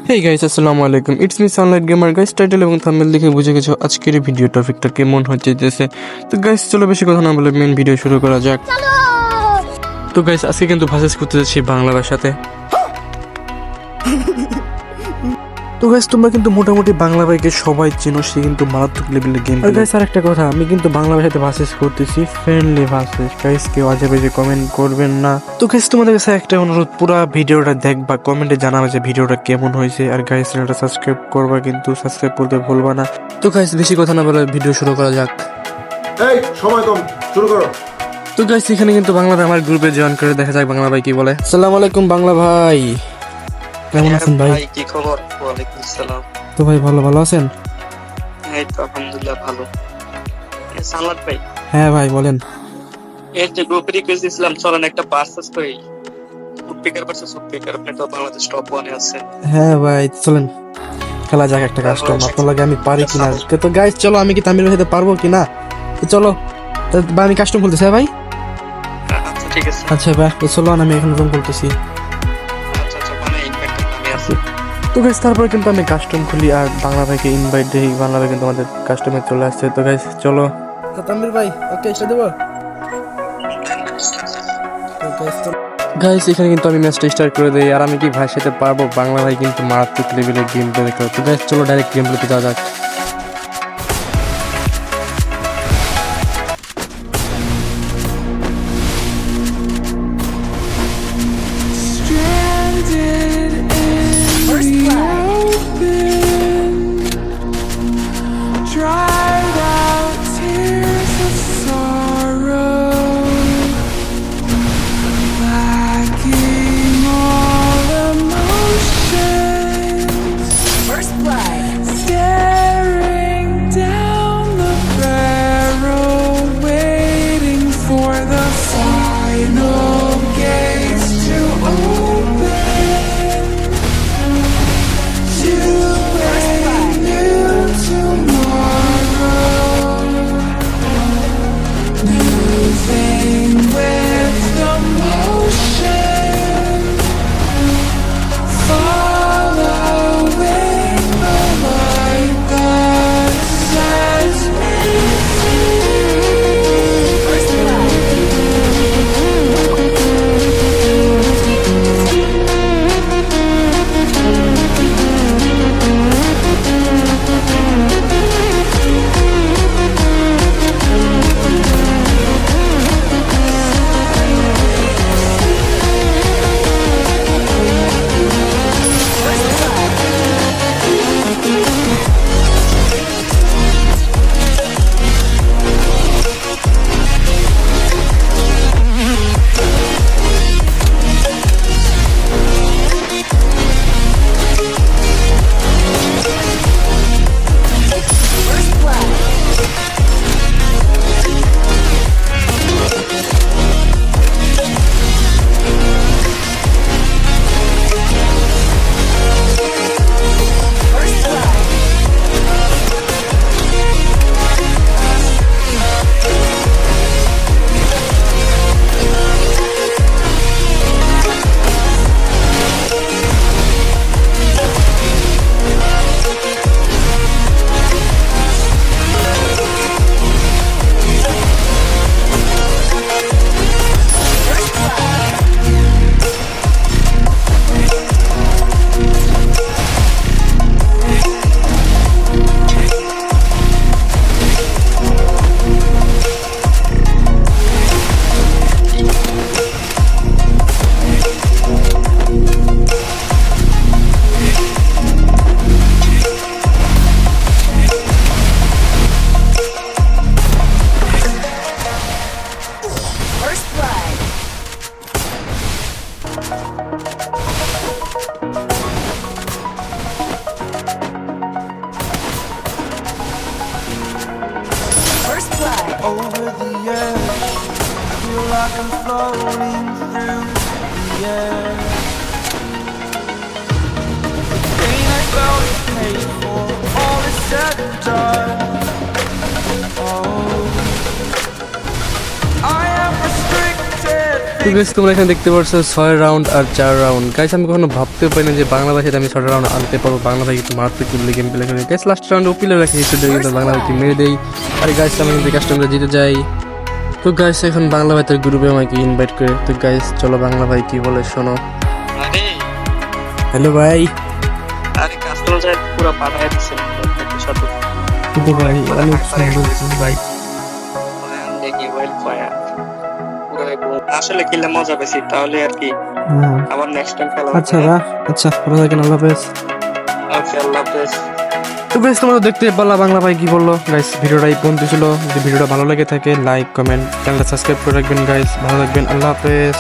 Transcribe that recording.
Hey guys, আসসালামু আলাইকুম। It's me Sunlight gamer. Guys, title এবং থাম্বনেল দেখে বুঝে গেছো আজকের এই ভিডিও টপিকটা কেমন হতে যেতেছে। তো গাইস, চলো বেশি কথা না বলে মেন ভিডিও শুরু করা যাক। তো গাইস, আজকে কিন্তু ভার্সেস করতে যাচ্ছি বাংলা ভাষাতে। তো গাইস, তোমরা কিন্তু মোটামুটি বাংলা ভাইকে সবাই চেনো, সে কিন্তু মারাত্মক লেভেলের গেম। আর গাইস, আরেকটা কথা, আমি কিন্তু বাংলা ভাষাতে ভার্সেস করতেছি, ফ্রেন্ডলি ভার্সেস। গাইস, কেউ আজে বাজে কমেন্ট করবেন না। তো গাইস, তোমাদের কাছে একটা অনুরোধ, পুরো ভিডিওটা দেখবা, কমেন্টে জানাবে যে ভিডিওটা কেমন হয়েছে। আর গাইস, চ্যানেলটা সাবস্ক্রাইব করবা, কিন্তু সাবস্ক্রাইব করতে ভুলবা না। তো গাইস, বেশি কথা না বলে ভিডিও শুরু করা যাক। এই সময় কম, শুরু করো। তো গাইস, এখানে কিন্তু বাংলা ভাই আমার গ্রুপে জয়েন করে, দেখা যাক বাংলা ভাই কি বলে। আসসালামু আলাইকুম বাংলা ভাই, কেমন আছেন ভাই? কি খবর? ওয়ালাইকুম আসসালাম। তো ভাই ভালো আছেন? এই তো আলহামদুলিল্লাহ ভালো। সালাত ভাই, হ্যাঁ ভাই বলেন। এই যে গ্রুপে রিকোয়েস্ট দিয়েছিলাম, চলেন একটা ভার্সেস করি। উডপিকার ভার্সেস উডপিকার, আপনি তো বাংলাদেশ টপ 1 এ আছেন। হ্যাঁ ভাই চলেন খেলা যাক একটা কাস্টম। আপনার লাগে আমি পারি কিনা। তো গাইস চলো, আমি কি তামিল ভাষাতে পারবো কিনা, তো চলো। তো ভাই আমি কাস্টম খুলতেছি। হ্যাঁ ভাই, আচ্ছা ঠিক আছে। আচ্ছা ভাই তো চলো, আমি এখন রুম খুলতেছি। আচ্ছা মানে ইনভাইট আমি আছি। তো গাইস, তারপরে কিন্তু আমি কাস্টম খুলি আর বাংলা ভাইকে ইনভাইট দিই। বাংলা ভাই কিন্তু আমাদের কাস্টমে চলে আসছে। তো গাইস চলো। তো তামিল ভাই ওকে এসে দেবো। গাইস, এখানে কিন্তু আমি ম্যাচটা স্টার্ট করে দেই। আর আমি কি ভাইয়ের সাথে পারবো? বাংলা ভাই কিন্তু মারাত্মক লেভেলের গেম প্লে দেখো। তো গাইস চলো ডাইরেক্ট গেম প্লেতে যাওয়া যাক। Dried out tears of sorrow, lacking all emotions. First blood. Staring down the barrel, waiting for the final gates to open, to bring new tomorrow, moving with the motion, following the light that sets me free. First blood. First blood. First blood. First blood. First blood. Over the edge, I feel like I'm floating through the air. The pain I felt is paid for, all is said and done. Oh, I am restricted. তো guys তোমরা এখানে দেখতে পাচ্ছ 6 round আর 4 round. Guys আমি কখনো ভাবতেও পারিনি যে বাংলা ভাষাতে আমি 6 রাউন্ড আনতে পারবো। বাংলা ভাষা কিন্তু মারাত্মক গেম প্লে করে। গাইস লাস্ট রাউন্ডে ওপিলে রাখি শুধু কিন্তু বাংলা ভাষা মেরে দেই। আর গাইস আমি কিন্তু কাস্টমাররা জিতে যাই। তো গাইস এখন বাংলা ভাইয়ের গ্রুপে আমাকে ইনভাইট করে। তো গাইস চলো বাংলা ভাই কি বলে শোনো। আরে হ্যালো ভাই। আরে কাস্টমার যা পুরো পাঠায় দিচ্ছে সাথে কিন্তু ভাই অনেক সুন্দর ভাই। দেখি ওয়েল ফায়ার পুরো আসলে খেললে মজা পেয়েছি, তাহলে আর কি আবার নেক্সট টাইম খেলা আচ্ছা আচ্ছা ভালো থাকেন, আল্লাহ হাফেজ। ওকে আল্লাহ হাফেজ। তো বেশ তোমরা দেখতে পারলা বাংলা ভাই কি বললো। গাইস ভিডিওটা এই পর্যন্ত ছিল। যদি ভিডিওটা ভালো লেগে থাকে লাইক কমেন্ট চ্যানেলটা সাবস্ক্রাইব করে রাখবেন গাইস। ভালো থাকবেন, আল্লাহ হাফেজ।